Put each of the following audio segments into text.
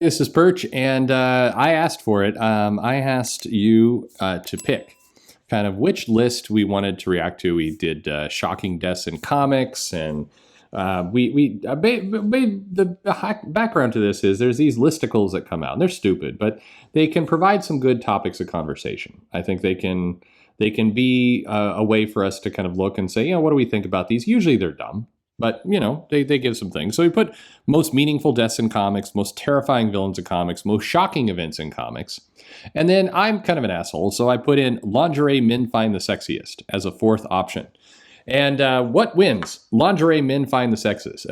This is Perch, and I asked for it. I asked you to pick kind of which list we wanted to react to. We did shocking deaths in comics, and the background to this is there's these listicles that come out, and they're stupid, but they can provide some good topics of conversation. I think they can be a way for us to kind of look and say, what do we think about these? Usually they're dumb. But, they give some things. So we put most meaningful deaths in comics, most terrifying villains in comics, most shocking events in comics. And then I'm kind of an asshole, so I put in lingerie men find the sexiest as a fourth option. And what wins? Lingerie men find the sexiest.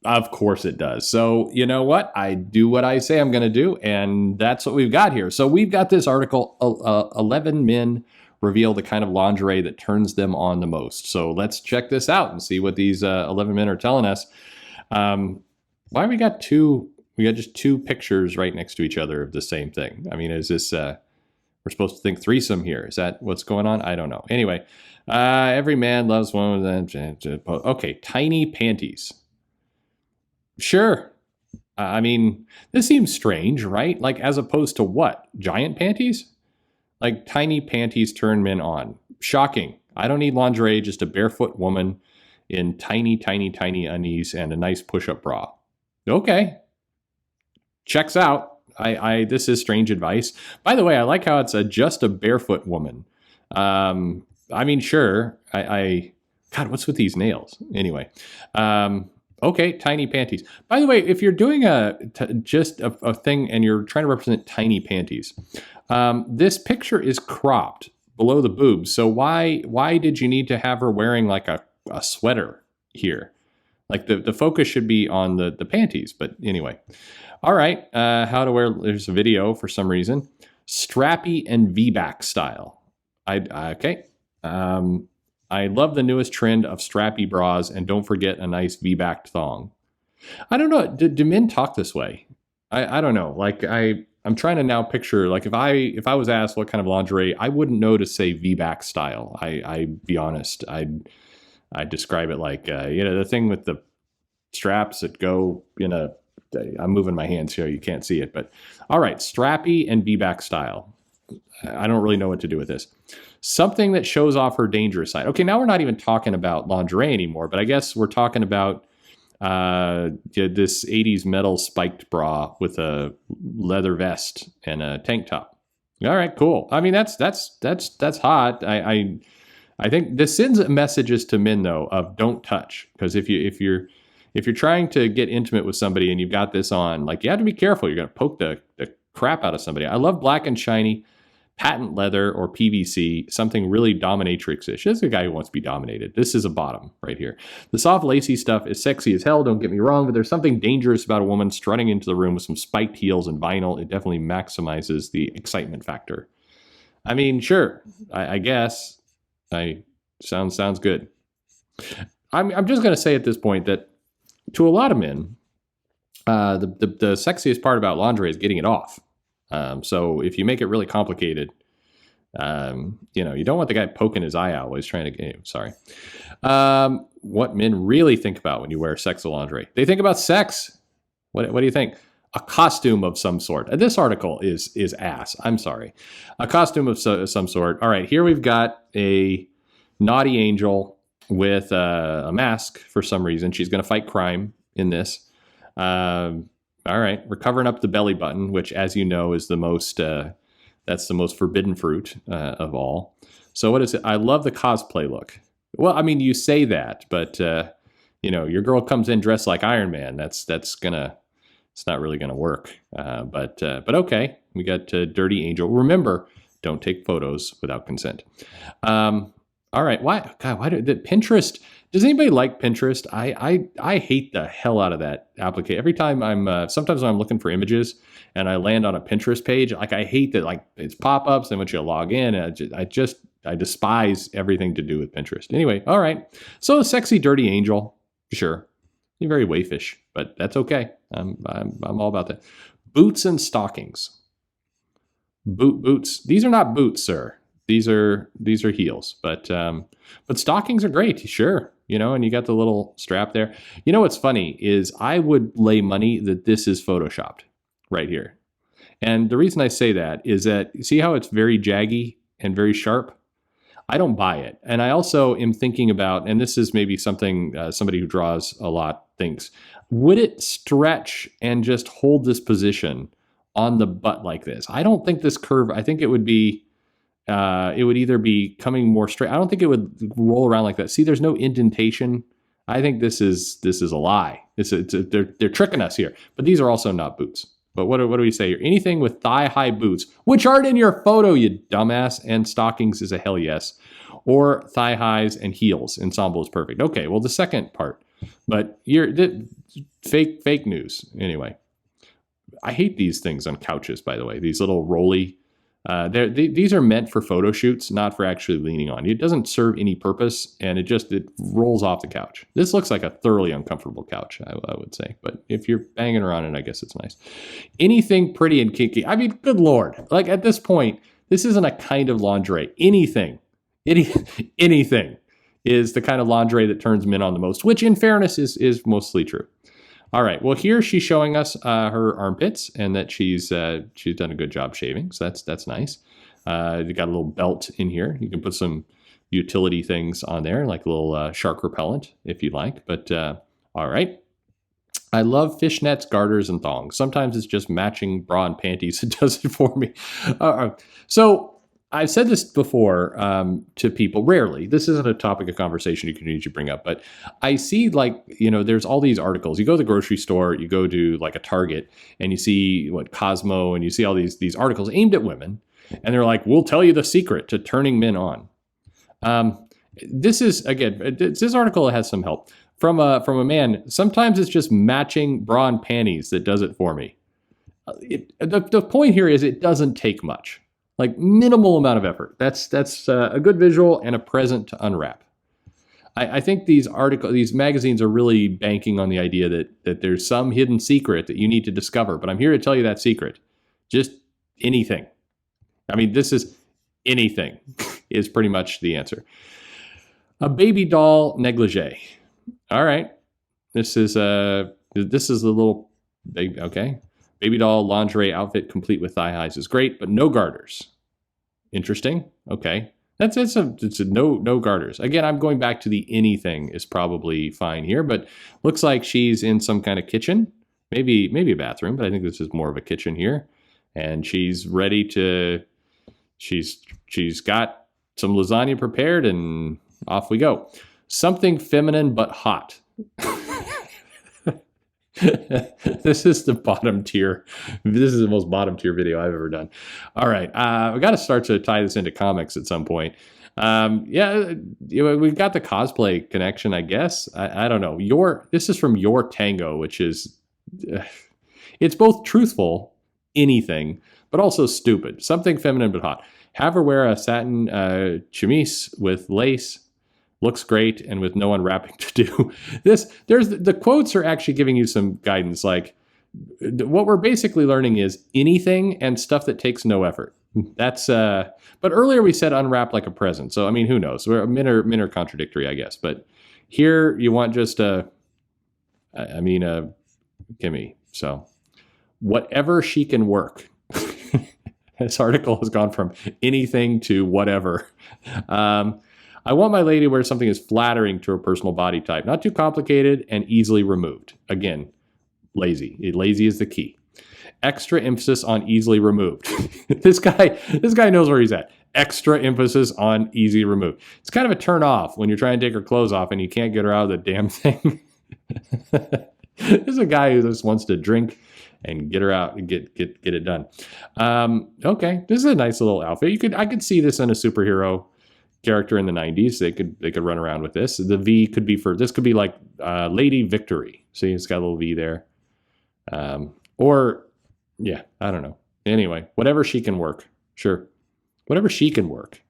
Of course it does. So you know what? I do what I say I'm going to do, and that's what we've got here. So we've got this article, 11 men reveal the kind of lingerie that turns them on the most. So let's check this out and see what these 11 men are telling us. Why we got just two pictures right next to each other of the same thing? I mean, is this, we're supposed to think threesome here. Is that what's going on? I don't know. Anyway, every man loves one of them. Okay, tiny panties. Sure. I mean, this seems strange, right? Like, as opposed to what? Giant panties? Like, tiny panties turn men on. Shocking. I don't need lingerie, just a barefoot woman in tiny, tiny, tiny undies and a nice push-up bra. Okay. Checks out. This is strange advice. By the way, I like how it's just a barefoot woman. I mean, sure. God, what's with these nails? Anyway. Okay, tiny panties. By the way, if you're doing just a thing and you're trying to represent tiny panties, this picture is cropped below the boobs. So why did you need to have her wearing like a sweater here? Like the focus should be on the panties. But anyway, all right. How to wear? There's a video for some reason. Strappy and V-back style. Okay. I love the newest trend of strappy bras, and don't forget a nice V-backed thong. I don't know. Do men talk this way? I don't know. Like I'm trying to now picture, like if I was asked what kind of lingerie, I wouldn't know to say V-back style. I be honest. I'd describe it like the thing with the straps that go in a. I'm moving my hands here. You can't see it, but all right, strappy and V-back style. I don't really know what to do with this. Something that shows off her dangerous side. Okay, now we're not even talking about lingerie anymore, but I guess we're talking about this 80s metal spiked bra with a leather vest and a tank top. All right, cool. I mean, that's hot. I think this sends messages to men though of don't touch, because if you're trying to get intimate with somebody and you've got this on, like, you have to be careful. You're going to poke the crap out of somebody. I love black and shiny, patent leather or PVC, something really dominatrix-ish. This is a guy who wants to be dominated. This is a bottom right here. The soft, lacy stuff is sexy as hell, don't get me wrong, but there's something dangerous about a woman strutting into the room with some spiked heels and vinyl. It definitely maximizes the excitement factor. I mean, sure, I guess. Sounds good. I'm just going to say at this point that to a lot of men, the sexiest part about lingerie is getting it off. So if you make it really complicated, you don't want the guy poking his eye out while he's trying to, sorry. What men really think about when you wear sexy lingerie. They think about sex. What do you think? A costume of some sort. This article is ass. I'm sorry. A costume of some sort. All right, here we've got a naughty angel with a mask for some reason. She's going to fight crime in this. All right, we're covering up the belly button, which, as you know, is the most that's the most forbidden fruit of all. So what is it? I love the cosplay look. Well, I mean, you say that, but your girl comes in dressed like Iron Man. It's not really gonna work. But okay, we got Dirty Angel. Remember, don't take photos without consent. All right, why did Pinterest? Does anybody like Pinterest? I hate the hell out of that application. Every time sometimes when I'm looking for images and I land on a Pinterest page, like, I hate that, like, it's pop-ups and once you log in, I despise everything to do with Pinterest. Anyway, all right. So a sexy dirty angel, sure. You're very waifish, but that's okay. I'm all about that. Boots and stockings. Boots. These are not boots, sir. these are heels, but stockings are great, sure. And you got the little strap there. What's funny is I would lay money that this is photoshopped right here. And the reason I say that is that, see how it's very jaggy and very sharp? I don't buy it. And I also am thinking about, and this is maybe something somebody who draws a lot thinks, would it stretch and just hold this position on the butt like this? I don't think this curve, I think it would be, it would either be coming more straight. I don't think it would roll around like that. See, there's no indentation. I think this is a lie. They're tricking us here. But these are also not boots. But what do we say here? Anything with thigh-high boots, which aren't in your photo, you dumbass, and stockings is a hell yes. Or thigh-highs and heels. Ensemble is perfect. Okay, well, the second part. But fake news. Anyway, I hate these things on couches, by the way. These little rolly. These are meant for photo shoots, not for actually leaning on. It doesn't serve any purpose, and it rolls off the couch. This looks like a thoroughly uncomfortable couch, I would say. But if you're banging around it, I guess it's nice. Anything pretty and kinky. I mean, good Lord. Like, at this point, this isn't a kind of lingerie. Anything is the kind of lingerie that turns men on the most, which in fairness is mostly true. All right. Well, here she's showing us her armpits and that she's done a good job shaving. So that's nice. You got a little belt in here. You can put some utility things on there, like a little shark repellent if you like. But all right. I love fishnets, garters, and thongs. Sometimes it's just matching bra and panties that does it for me. So I've said this before to people, rarely. This isn't a topic of conversation you can usually bring up, but I see there's all these articles. You go to the grocery store, you go to like a Target, and you see Cosmo, and you see all these articles aimed at women, and they're like, we'll tell you the secret to turning men on. This is, again, this article has some help. From a man, sometimes it's just matching bra and panties that does it for me. The point here is it doesn't take much. Like minimal amount of effort. That's a good visual and a present to unwrap. I think these magazines are really banking on the idea that there's some hidden secret that you need to discover. But I'm here to tell you that secret. Just anything. I mean, this is anything is pretty much the answer. A baby doll negligee. All right. This is the little big, okay. Baby doll lingerie outfit complete with thigh highs is great, but no garters. Interesting. Okay. It's a no garters. Again, I'm going back to the anything is probably fine here, but looks like she's in some kind of kitchen, maybe a bathroom, but I think this is more of a kitchen here. And she's ready to, she's got some lasagna prepared and off we go. Something feminine but hot. This is the bottom tier. This is the most bottom tier video I've ever done. All right. We got to start to tie this into comics at some point. Yeah, we've got the cosplay connection, I guess. I don't know. This is from Your Tango, which is, it's both truthful, anything, but also stupid. Something feminine but hot. Have her wear a satin chemise with lace. Looks great and with no unwrapping to do. The quotes are actually giving you some guidance. Like what we're basically learning is anything and stuff that takes no effort. That's but earlier we said unwrap like a present. So I mean, who knows? Men are contradictory, I guess. But here you want just a Kimmy. So whatever she can work. This article has gone from anything to whatever. I want my lady to wear something that's flattering to her personal body type, not too complicated and easily removed. Again, lazy. Lazy is the key. Extra emphasis on easily removed. This guy knows where he's at. Extra emphasis on easy removed. It's kind of a turn off when you're trying to take her clothes off and you can't get her out of the damn thing. This is a guy who just wants to drink and get her out and get it done. Okay, this is a nice little outfit. I could see this in a superhero character in the 90s. They could run around with this. The V could be this could be like Lady Victory. See, it's got a little V there. Or yeah, I don't know. Anyway, whatever she can work. Sure. Whatever she can work.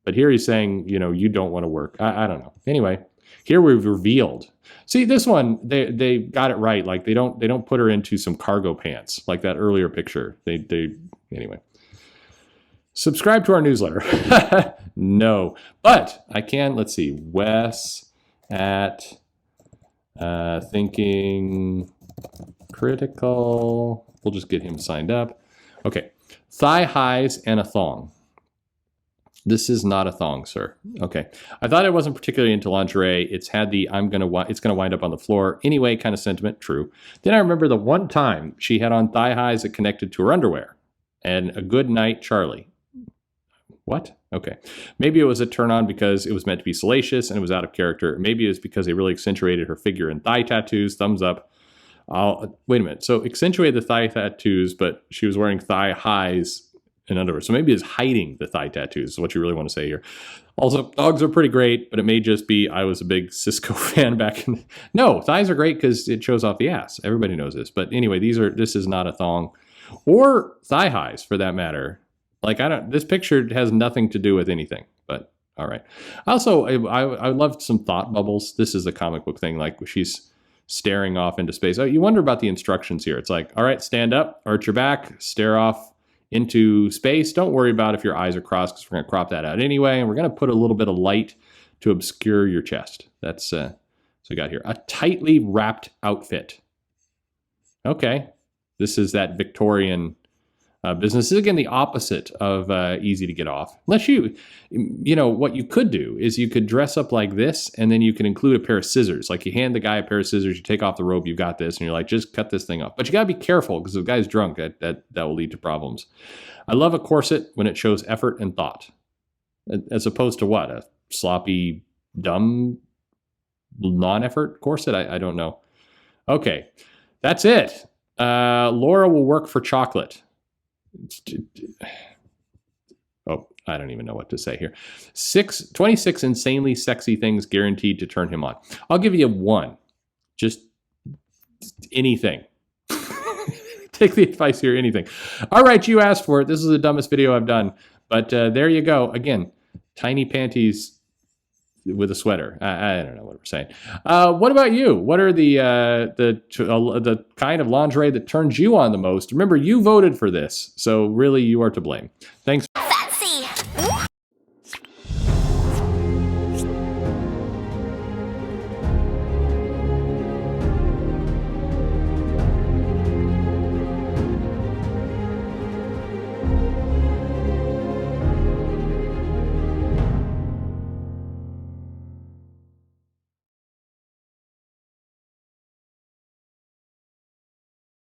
But here he's saying, you don't want to work. I don't know. Anyway, here we've revealed. See, this one, they got it right. Like they don't put her into some cargo pants like that earlier picture. Anyway. Subscribe to our newsletter. No, but I can. Let's see. Wes at Thinking Critical. We'll just get him signed up. Okay. Thigh highs and a thong. This is not a thong, sir. Okay. I thought I wasn't particularly into lingerie. It's had the it's gonna wind up on the floor anyway kind of sentiment. True. Then I remember the one time she had on thigh highs that connected to her underwear, and a good night, Charlie. What? Okay. Maybe it was a turn on because it was meant to be salacious and it was out of character. Maybe it was because they really accentuated her figure in thigh tattoos. Thumbs up. Wait a minute. So accentuated the thigh tattoos, but she was wearing thigh highs and underwear. So maybe it's hiding the thigh tattoos is what you really want to say here. Also, dogs are pretty great, but it may just be I was a big Cisco fan back in. No, thighs are great because it shows off the ass. Everybody knows this. But anyway, this is not a thong or thigh highs for that matter. Like, this picture has nothing to do with anything, but all right. Also, I loved some thought bubbles. This is a comic book thing. Like she's staring off into space. Oh, you wonder about the instructions here. It's like, all right, stand up, arch your back, stare off into space. Don't worry about if your eyes are crossed because we're going to crop that out anyway. And we're going to put a little bit of light to obscure your chest. That's so we got here. A tightly wrapped outfit. Okay. This is that Victorian business. This is again the opposite of easy to get off. Unless what you could do is you could dress up like this and then you can include a pair of scissors. Like you hand the guy a pair of scissors, you take off the robe, you've got this, and you're like, just cut this thing off. But you got to be careful because if the guy's drunk, that will lead to problems. I love a corset when it shows effort and thought, as opposed to what? A sloppy, dumb, non-effort corset? I don't know. Okay, that's it. Laura will work for chocolate. Oh, I don't even know what to say here. 26 insanely sexy things guaranteed to turn him on. I'll give you one. Just anything. Take the advice here, anything. All right, you asked for it. This is the dumbest video I've done. But there you go. Again, tiny panties with a sweater. I don't know what we're saying. What about you? What are the kind of lingerie that turns you on the most? Remember, you voted for this, so really you are to blame. Thanks.